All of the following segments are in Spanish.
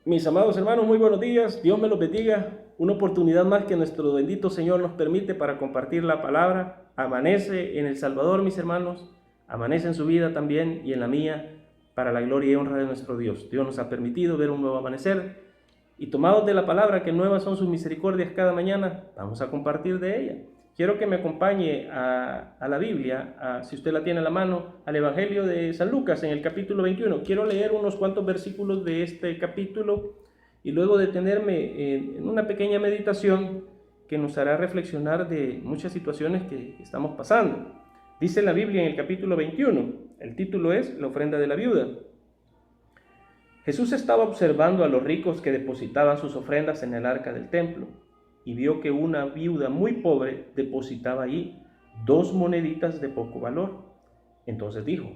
Mis amados hermanos, muy buenos días. Dios me los bendiga. Una oportunidad más que nuestro bendito Señor nos permite para compartir la palabra. Amanece en El Salvador, mis hermanos. Amanece en su vida también y en la mía, para la gloria y honra de nuestro Dios. Dios nos ha permitido ver un nuevo amanecer. Y tomados de la palabra, que nuevas son sus misericordias cada mañana, vamos a compartir de ella. Quiero que me acompañe a la Biblia, si usted la tiene a la mano, al Evangelio de San Lucas en el capítulo 21. Quiero leer unos cuantos versículos de este capítulo y luego detenerme en una pequeña meditación que nos hará reflexionar de muchas situaciones que estamos pasando. Dice la Biblia en el capítulo 21, el título es La ofrenda de la viuda. Jesús estaba observando a los ricos que depositaban sus ofrendas en el arca del templo y vio que una viuda muy pobre depositaba allí 2 moneditas de poco valor. Entonces dijo: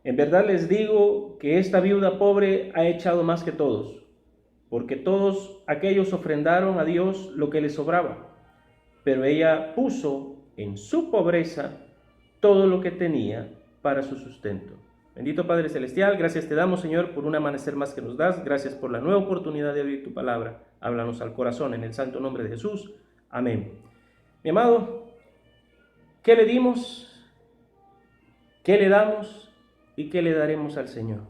en verdad les digo que esta viuda pobre ha echado más que todos, porque todos aquellos ofrendaron a Dios lo que les sobraba, pero ella puso en su pobreza todo lo que tenía para su sustento. Bendito Padre Celestial, gracias te damos, Señor, por un amanecer más que nos das. Gracias por la nueva oportunidad de oír tu palabra. Háblanos al corazón en el santo nombre de Jesús. Amén. Mi amado, ¿qué le dimos? ¿Qué le damos? ¿Y qué le daremos al Señor?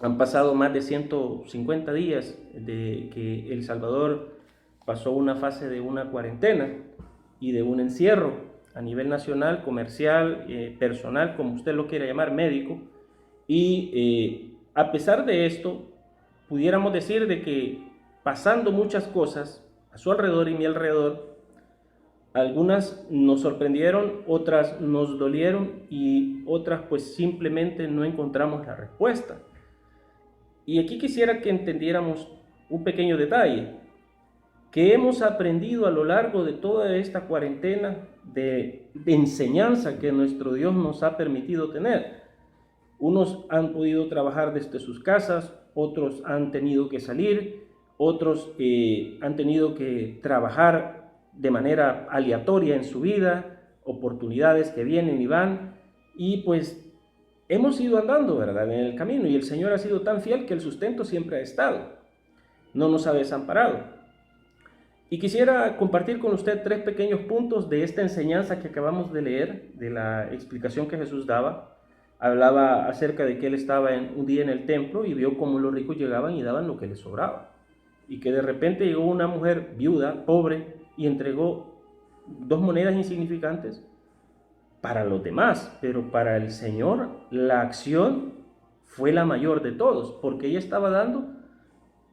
Han pasado más de 150 días de que El Salvador pasó una fase de una cuarentena y de un encierro a nivel nacional, comercial, personal, como usted lo quiera llamar, médico. Y a pesar de esto, pudiéramos decir de que pasando muchas cosas a su alrededor y mi alrededor, algunas nos sorprendieron, otras nos dolieron y otras pues simplemente no encontramos la respuesta. Y aquí quisiera que entendiéramos un pequeño detalle que hemos aprendido a lo largo de toda esta cuarentena de enseñanza que nuestro Dios nos ha permitido tener. Unos han podido trabajar desde sus casas, otros han tenido que salir, otros han tenido que trabajar de manera aleatoria en su vida, oportunidades que vienen y van, y pues hemos ido andando, ¿verdad?, en el camino, y el Señor ha sido tan fiel que el sustento siempre ha estado, no nos ha desamparado. Y quisiera compartir con usted 3 pequeños puntos de esta enseñanza que acabamos de leer, de la explicación que Jesús daba. Hablaba acerca de que él estaba un día en el templo y vio cómo los ricos llegaban y daban lo que les sobraba. Y que de repente llegó una mujer viuda, pobre, y entregó 2 monedas insignificantes para los demás, pero para el Señor la acción fue la mayor de todos, porque ella estaba dando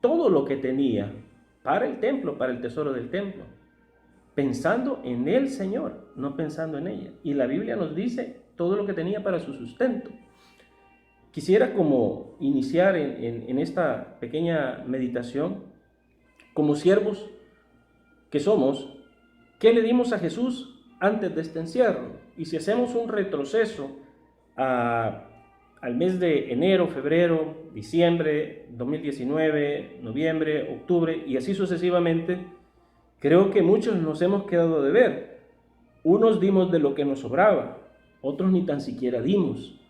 todo lo que tenía para el templo, para el tesoro del templo, pensando en el Señor, no pensando en ella. Y la Biblia nos dice todo lo que tenía para su sustento. Quisiera como iniciar en esta pequeña meditación, como siervos que somos, ¿qué le dimos a Jesús antes de este encierro? Y si hacemos un retroceso al mes de enero, febrero, diciembre, 2019, noviembre, octubre y así sucesivamente, creo que muchos nos hemos quedado de ver. Unos dimos de lo que nos sobraba, otros ni tan siquiera dimos,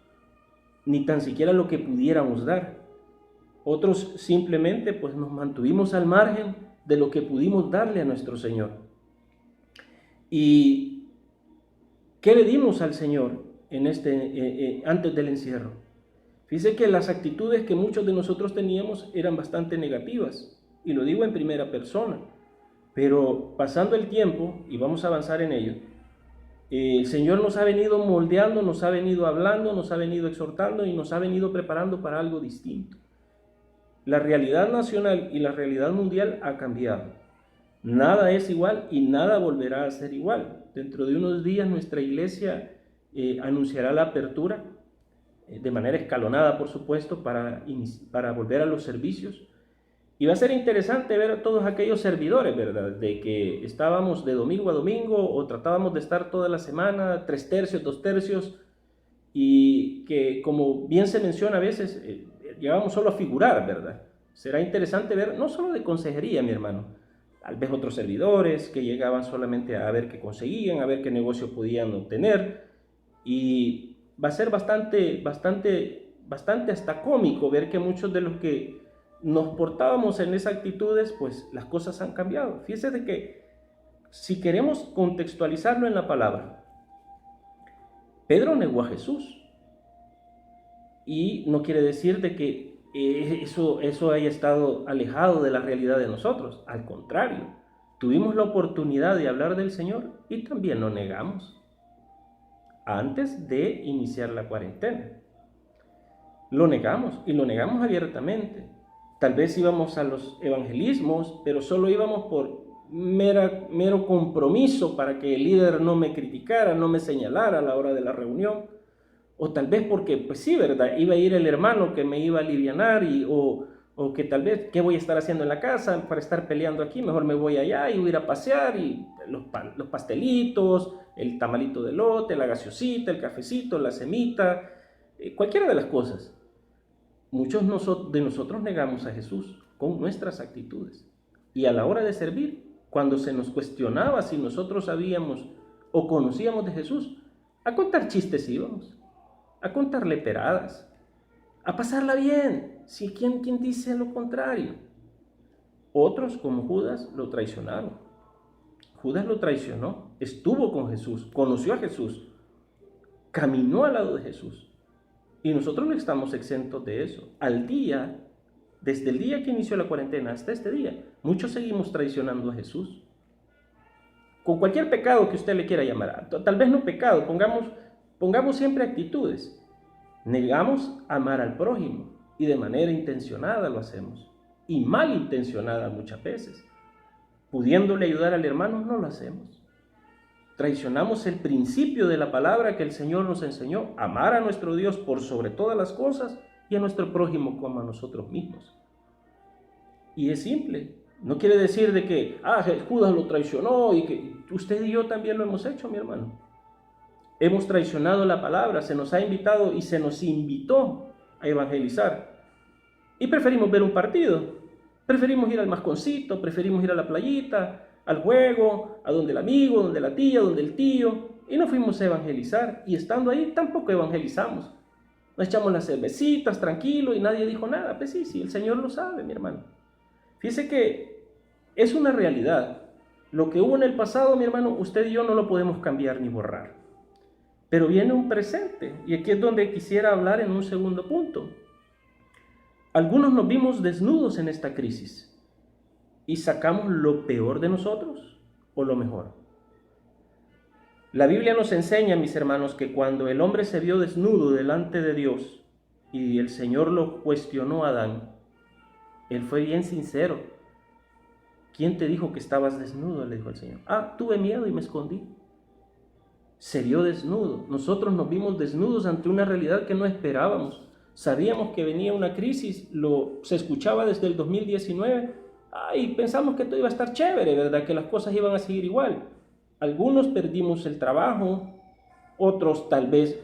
ni tan siquiera lo que pudiéramos dar. Otros simplemente pues nos mantuvimos al margen de lo que pudimos darle a nuestro Señor. ¿Y qué le dimos al Señor antes del encierro? Fíjese que las actitudes que muchos de nosotros teníamos eran bastante negativas, y lo digo en primera persona, pero pasando el tiempo, y vamos a avanzar en ello, el Señor nos ha venido moldeando, nos ha venido hablando, nos ha venido exhortando y nos ha venido preparando para algo distinto. La realidad nacional y la realidad mundial ha cambiado. Nada es igual y nada volverá a ser igual. Dentro de unos días nuestra iglesia anunciará la apertura de manera escalonada, por supuesto, para volver a los servicios. Y va a ser interesante ver a todos aquellos servidores, ¿verdad?, de que estábamos de domingo a domingo o tratábamos de estar toda la semana, 3 tercios, 2 tercios, y que, como bien se menciona a veces, llegábamos solo a figurar, ¿verdad? Será interesante ver, no solo de consejería, mi hermano, tal vez otros servidores que llegaban solamente a ver qué conseguían, a ver qué negocio podían obtener, y va a ser bastante hasta cómico ver que muchos de los que nos portábamos en esas actitudes, pues las cosas han cambiado. Fíjese de que si queremos contextualizarlo en la palabra, Pedro negó a Jesús. Y no quiere decir de que eso haya estado alejado de la realidad de nosotros. Al contrario, tuvimos la oportunidad de hablar del Señor y también lo negamos antes de iniciar la cuarentena. Lo negamos y lo negamos abiertamente. Tal vez íbamos a los evangelismos, pero solo íbamos por mero compromiso para que el líder no me criticara, no me señalara a la hora de la reunión. O tal vez porque, pues sí, ¿verdad? Iba a ir el hermano que me iba a alivianar o que tal vez, ¿qué voy a estar haciendo en la casa para estar peleando aquí? Mejor me voy allá y voy a ir a pasear y los pastelitos, el tamalito de elote, la gaseosita, el cafecito, la semita, cualquiera de las cosas. Muchos de nosotros negamos a Jesús con nuestras actitudes. Y a la hora de servir, cuando se nos cuestionaba si nosotros sabíamos o conocíamos de Jesús, a contar chistes íbamos, a contarle peradas, a pasarla bien. Si ¿quién dice lo contrario? Otros, como Judas, lo traicionaron. Judas lo traicionó, estuvo con Jesús, conoció a Jesús, caminó al lado de Jesús. Y nosotros no estamos exentos de eso. Desde el día que inició la cuarentena hasta este día, muchos seguimos traicionando a Jesús. Con cualquier pecado que usted le quiera llamar, tal vez no pecado, pongamos siempre actitudes. Negamos amar al prójimo y de manera intencionada lo hacemos. Y malintencionada muchas veces. Pudiéndole ayudar al hermano, no lo hacemos. Traicionamos el principio de la palabra que el Señor nos enseñó, amar a nuestro Dios por sobre todas las cosas y a nuestro prójimo como a nosotros mismos. Y es simple, no quiere decir de que Judas lo traicionó y que usted y yo también lo hemos hecho, mi hermano. Hemos traicionado la palabra, se nos ha invitado y se nos invitó a evangelizar. Y preferimos ver un partido, preferimos ir al masconcito, preferimos ir a la playita, al juego, a donde el amigo, donde la tía, donde el tío, y no fuimos a evangelizar, y estando ahí tampoco evangelizamos. Nos echamos las cervecitas tranquilo y nadie dijo nada. Pues sí, el Señor lo sabe, mi hermano. Fíjese que es una realidad. Lo que hubo en el pasado, mi hermano, usted y yo no lo podemos cambiar ni borrar. Pero viene un presente, y aquí es donde quisiera hablar en un segundo punto. Algunos nos vimos desnudos en esta crisis. ¿Y sacamos lo peor de nosotros o lo mejor? La Biblia nos enseña, mis hermanos, que cuando el hombre se vio desnudo delante de Dios y el Señor lo cuestionó a Adán, él fue bien sincero. ¿Quién te dijo que estabas desnudo?, le dijo el Señor. Tuve miedo y me escondí. Se vio desnudo. Nosotros nos vimos desnudos ante una realidad que no esperábamos. Sabíamos que venía una crisis, se escuchaba desde el 2019. Y pensamos que todo iba a estar chévere, ¿verdad? Que las cosas iban a seguir igual. Algunos perdimos el trabajo, otros tal vez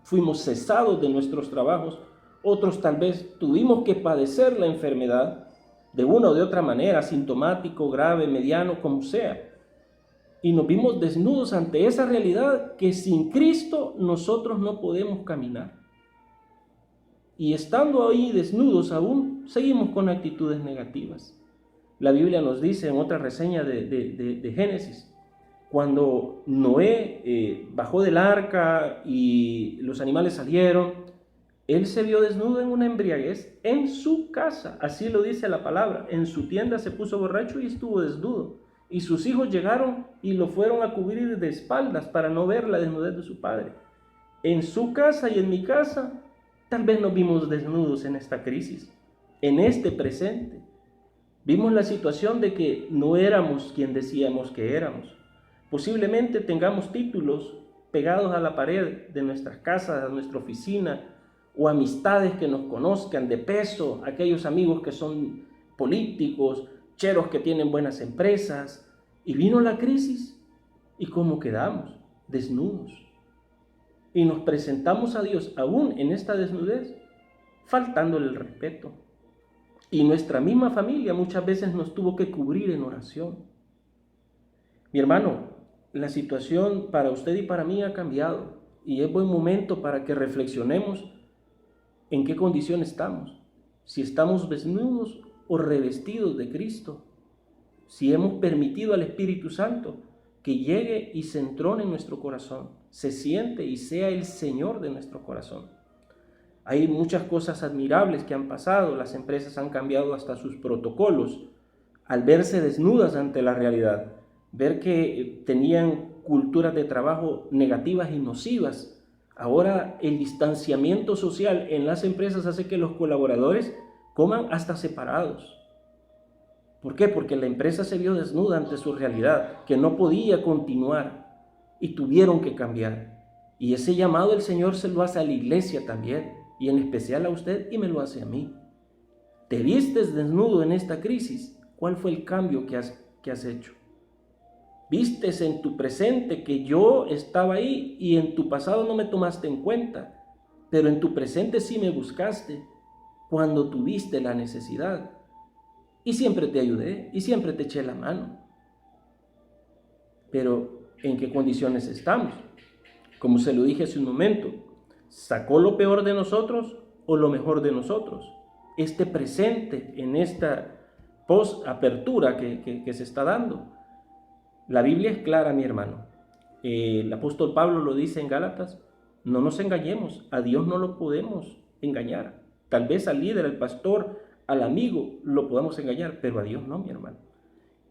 fuimos cesados de nuestros trabajos, otros tal vez tuvimos que padecer la enfermedad de una o de otra manera, asintomático, grave, mediano, como sea. Y nos vimos desnudos ante esa realidad que sin Cristo nosotros no podemos caminar. Y estando ahí desnudos aún, seguimos con actitudes negativas. La Biblia nos dice en otra reseña de Génesis, cuando Noé bajó del arca y los animales salieron, él se vio desnudo en una embriaguez en su casa, así lo dice la palabra. En su tienda se puso borracho y estuvo desnudo. Y sus hijos llegaron y lo fueron a cubrir de espaldas para no ver la desnudez de su padre. En su casa y en mi casa, tal vez nos vimos desnudos en esta crisis, en este presente. Vimos la situación de que no éramos quien decíamos que éramos. Posiblemente tengamos títulos pegados a la pared de nuestras casas, a nuestra oficina, o amistades que nos conozcan de peso, aquellos amigos que son políticos, cheros que tienen buenas empresas. Y vino la crisis, ¿y cómo quedamos? Desnudos. Y nos presentamos a Dios aún en esta desnudez, faltándole el respeto. Y nuestra misma familia muchas veces nos tuvo que cubrir en oración. Mi hermano, la situación para usted y para mí ha cambiado y es buen momento para que reflexionemos en qué condición estamos. si estamos desnudos o revestidos de Cristo, si hemos permitido al Espíritu Santo que llegue y se entrone en nuestro corazón, se siente y sea el Señor de nuestro corazón. Hay muchas cosas admirables que han pasado, las empresas han cambiado hasta sus protocolos al verse desnudas ante la realidad, ver que tenían culturas de trabajo negativas y nocivas. Ahora el distanciamiento social en las empresas hace que los colaboradores coman hasta separados. ¿Por qué? Porque la empresa se vio desnuda ante su realidad, que no podía continuar y tuvieron que cambiar. Y ese llamado el Señor se lo hace a la iglesia también, y en especial a usted, y me lo hace a mí. ¿Te vistes desnudo en esta crisis? ¿Cuál fue el cambio que has hecho? ¿Vistes en tu presente que yo estaba ahí y en tu pasado no me tomaste en cuenta, pero en tu presente sí me buscaste cuando tuviste la necesidad? Y siempre te ayudé y siempre te eché la mano. Pero ¿en qué condiciones estamos? Como se lo dije hace un momento, ¿sacó lo peor de nosotros o lo mejor de nosotros? Este presente en esta post-apertura que se está dando. La Biblia es clara, mi hermano. El apóstol Pablo lo dice en Gálatas, no nos engañemos, a Dios no lo podemos engañar. Tal vez al líder, al pastor, al amigo lo podamos engañar, pero a Dios no, mi hermano.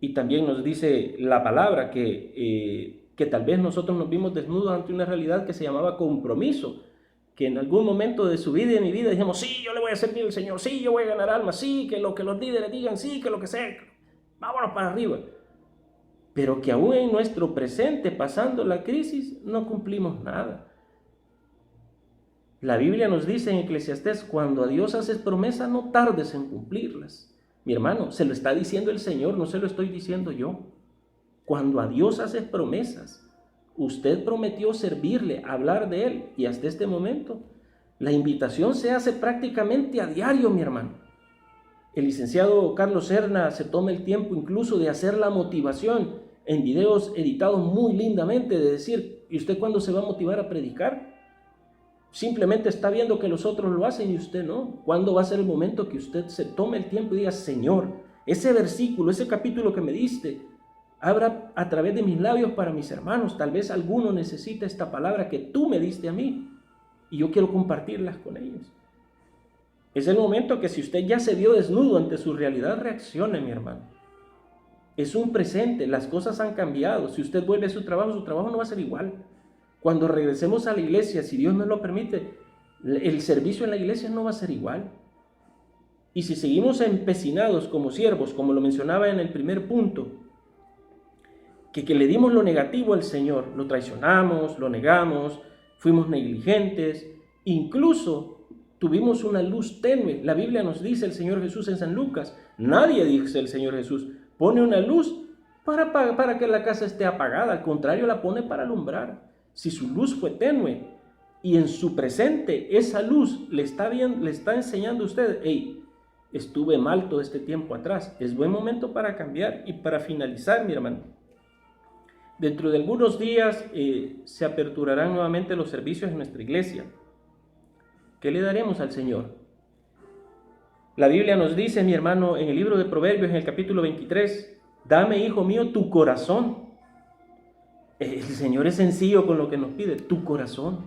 Y también nos dice la palabra que tal vez nosotros nos vimos desnudos ante una realidad que se llamaba compromiso, que en algún momento de su vida y de mi vida dijimos, sí, yo le voy a servir al Señor, sí, yo voy a ganar almas, sí, que lo que los líderes digan, sí, que lo que sea, vámonos para arriba. Pero que aún en nuestro presente, pasando la crisis, no cumplimos nada. La Biblia nos dice en Eclesiastés, cuando a Dios haces promesas, no tardes en cumplirlas. Mi hermano, se lo está diciendo el Señor, no se lo estoy diciendo yo. Cuando a Dios haces promesas, usted prometió servirle, hablar de Él, y hasta este momento, la invitación se hace prácticamente a diario, mi hermano. El licenciado Carlos Serna se toma el tiempo incluso de hacer la motivación en videos editados muy lindamente, de decir, ¿y usted cuándo se va a motivar a predicar? Simplemente está viendo que los otros lo hacen y usted no. ¿Cuándo va a ser el momento que usted se tome el tiempo y diga, Señor, ese versículo, ese capítulo que me diste, abra a través de mis labios para mis hermanos? Tal vez alguno necesita esta palabra que tú me diste a mí y yo quiero compartirlas con ellos. Es el momento que si usted ya se vio desnudo ante su realidad, reaccione, mi hermano. Es un presente, las cosas han cambiado. Si usted vuelve a su trabajo no va a ser igual. Cuando regresemos a la iglesia, si Dios nos lo permite, el servicio en la iglesia no va a ser igual. Y si seguimos empecinados como siervos, como lo mencionaba en el primer punto, que le dimos lo negativo al Señor, lo traicionamos, lo negamos, fuimos negligentes, incluso tuvimos una luz tenue. La Biblia nos dice el Señor Jesús en San Lucas, nadie, dice el Señor Jesús, pone una luz para que la casa esté apagada, al contrario, la pone para alumbrar. Si su luz fue tenue y en su presente esa luz le está enseñando a usted, hey, estuve mal todo este tiempo atrás, es buen momento para cambiar. Y para finalizar, mi hermano, dentro de algunos días se aperturarán nuevamente los servicios en nuestra iglesia. ¿Qué le daremos al Señor? La Biblia nos dice, mi hermano, en el libro de Proverbios, en el capítulo 23, dame, hijo mío, tu corazón. El Señor es sencillo con lo que nos pide, tu corazón.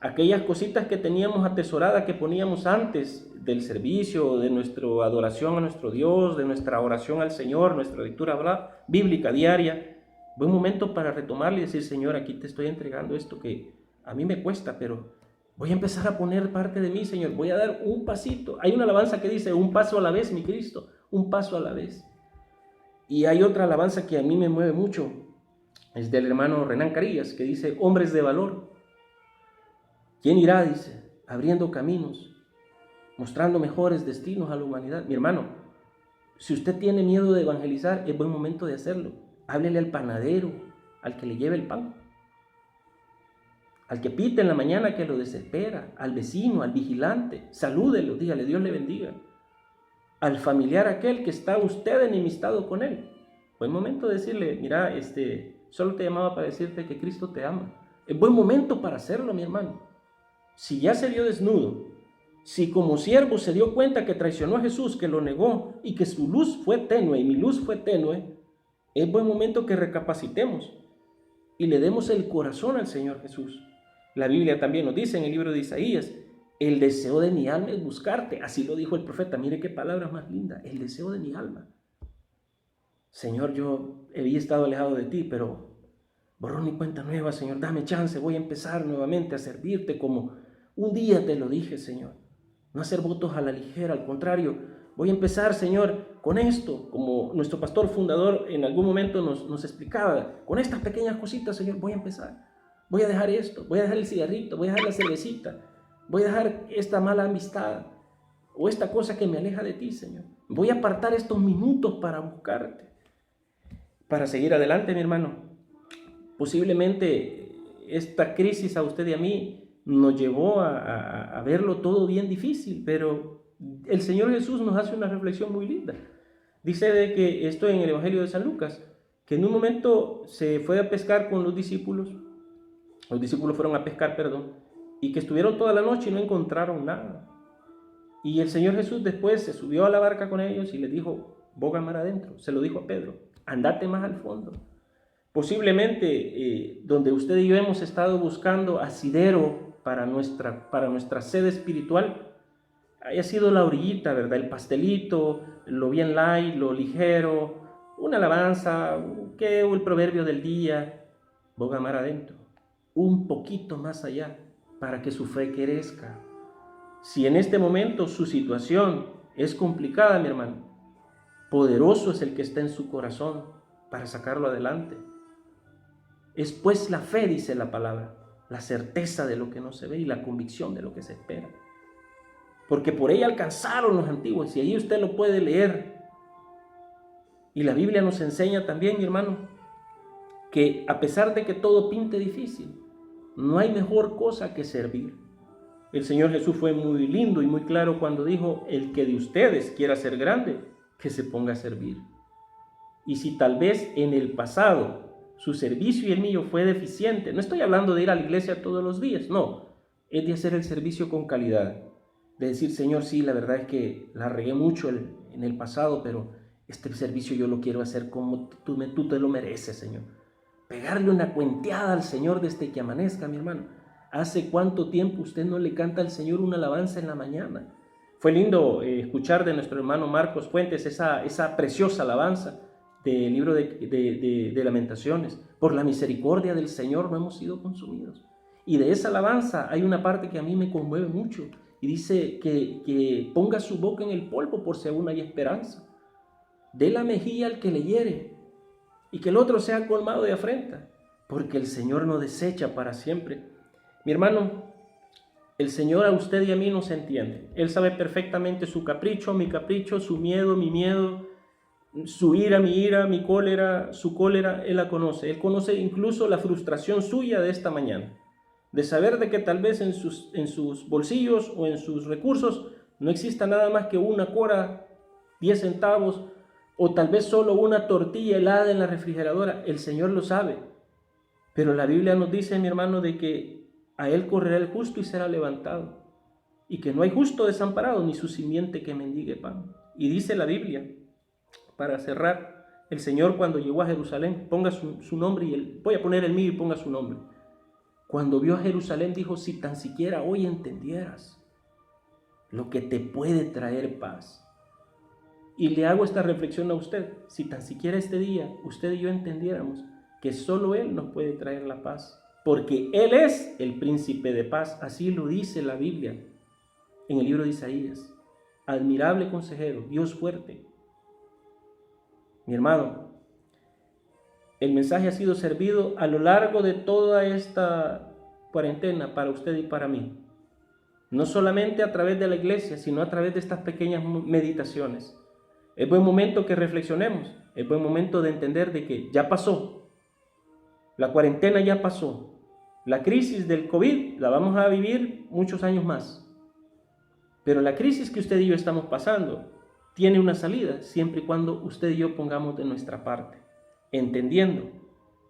Aquellas cositas que teníamos atesoradas, que poníamos antes del servicio, de nuestra adoración a nuestro Dios, de nuestra oración al Señor, nuestra lectura bíblica diaria, buen momento para retomarle y decir, Señor, aquí te estoy entregando esto que a mí me cuesta, pero voy a empezar a poner parte de mí, Señor. Voy a dar un pasito. Hay una alabanza que dice, un paso a la vez, mi Cristo. Un paso a la vez. Y hay otra alabanza que a mí me mueve mucho. Es del hermano Renán Carillas, que dice, hombres de valor. ¿Quién irá? Dice, abriendo caminos, mostrando mejores destinos a la humanidad. Mi hermano, si usted tiene miedo de evangelizar, es buen momento de hacerlo. Háblele al panadero, al que le lleve el pan. Al que pita en la mañana que lo desespera, al vecino, al vigilante, salúdelo, dígale, Dios le bendiga. Al familiar aquel que está usted enemistado con él, buen momento de decirle, mira, solo te llamaba para decirte que Cristo te ama. Es buen momento para hacerlo, mi hermano. Si ya se vio desnudo Si como siervo se dio cuenta que traicionó a Jesús, que lo negó y que su luz fue tenue y mi luz fue tenue, es buen momento que recapacitemos y le demos el corazón al Señor Jesús. La Biblia también nos dice en el libro de Isaías, el deseo de mi alma es buscarte. Así lo dijo el profeta. Mire qué palabras más lindas. El deseo de mi alma. Señor, yo había estado alejado de ti, pero borrón y cuenta nueva, Señor. Dame chance, voy a empezar nuevamente a servirte como un día te lo dije, Señor. No hacer votos a la ligera, al contrario. Voy a empezar, Señor, con esto, como nuestro pastor fundador en algún momento nos explicaba. Con estas pequeñas cositas, Señor, voy a empezar. Voy a dejar esto, voy a dejar el cigarrito, voy a dejar la cervecita. Voy a dejar esta mala amistad o esta cosa que me aleja de ti, Señor. Voy a apartar estos minutos para buscarte, para seguir adelante, mi hermano. Posiblemente esta crisis a usted y a mí nos llevó a verlo todo bien difícil, pero el Señor Jesús nos hace una reflexión muy linda. Dice de que esto en el Evangelio de San Lucas, que en un momento se fue a pescar con los discípulos fueron a pescar, y que estuvieron toda la noche y no encontraron nada. Y el Señor Jesús después se subió a la barca con ellos y les dijo, boga mar adentro. Se lo dijo a Pedro, andate más al fondo. Posiblemente donde usted y yo hemos estado buscando asidero para nuestra sed espiritual, haya sido la orillita, ¿verdad? El pastelito, lo bien light, lo ligero, una alabanza, o el proverbio del día, boga mar adentro. Un poquito más allá, para que su fe crezca. Si en este momento su situación es complicada, mi hermano, poderoso es el que está en su corazón para sacarlo adelante. Es pues la fe, dice la palabra, la certeza de lo que no se ve y la convicción de lo que se espera. Porque por ella alcanzaron los antiguos, y ahí usted lo puede leer. Y la Biblia nos enseña también, mi hermano, que a pesar de que todo pinte difícil, no hay mejor cosa que servir. El Señor Jesús fue muy lindo y muy claro cuando dijo, el que de ustedes quiera ser grande, que se ponga a servir. Y si tal vez en el pasado su servicio y el mío fue deficiente, no estoy hablando de ir a la iglesia todos los días, no, es de hacer el servicio con calidad, de decir, Señor, sí, la verdad es que la regué mucho en el pasado, pero este servicio yo lo quiero hacer como tú te lo mereces, Señor. Pegarle una cuenteada al Señor desde que amanezca, mi hermano. ¿Hace cuánto tiempo usted no le canta al Señor una alabanza en la mañana? Fue lindo escuchar de nuestro hermano Marcos Fuentes esa preciosa alabanza del libro de Lamentaciones. Por la misericordia del Señor no hemos sido consumidos. Y de esa alabanza hay una parte que a mí me conmueve mucho. Y dice que ponga su boca en el polvo por si aún hay esperanza. Dé la mejilla al que le hiere, y que el otro sea colmado de afrenta, porque el Señor no desecha para siempre. Mi hermano, el Señor a usted y a mí nos entiende. Él sabe perfectamente su capricho, mi capricho, su miedo, mi miedo, su ira, mi cólera, su cólera. Él la conoce. Él conoce incluso la frustración suya de esta mañana, de saber de que tal vez en sus bolsillos o en sus recursos no exista nada más que una cora, 10 centavos, o tal vez solo una tortilla helada en la refrigeradora. El Señor lo sabe, pero la Biblia nos dice, mi hermano, de que a Él correrá el justo y será levantado, y que no hay justo desamparado, ni su simiente que mendigue pan. Y dice la Biblia, para cerrar, el Señor cuando llegó a Jerusalén, ponga su nombre, voy a poner el mío y ponga su nombre. Cuando vio a Jerusalén dijo, si tan siquiera hoy entendieras lo que te puede traer paz. Y le hago esta reflexión a usted, si tan siquiera este día usted y yo entendiéramos que solo Él nos puede traer la paz, porque Él es el príncipe de paz, así lo dice la Biblia en el libro de Isaías. Admirable consejero, Dios fuerte. Mi hermano, el mensaje ha sido servido a lo largo de toda esta cuarentena para usted y para mí. No solamente a través de la iglesia, sino a través de estas pequeñas meditaciones. Es buen momento que reflexionemos, es buen momento de entender de que ya pasó, la cuarentena ya pasó, la crisis del COVID la vamos a vivir muchos años más, pero la crisis que usted y yo estamos pasando tiene una salida siempre y cuando usted y yo pongamos de nuestra parte, entendiendo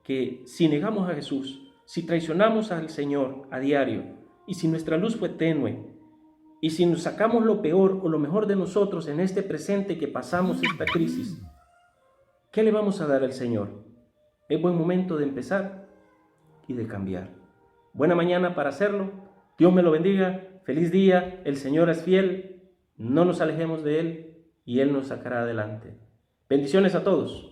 que si negamos a Jesús, si traicionamos al Señor a diario y si nuestra luz fue tenue, Y si nos sacamos lo peor o lo mejor de nosotros en este presente que pasamos esta crisis, ¿qué le vamos a dar al Señor? Es buen momento de empezar y de cambiar. Buena mañana para hacerlo. Dios me lo bendiga. Feliz día. El Señor es fiel. No nos alejemos de Él y Él nos sacará adelante. Bendiciones a todos.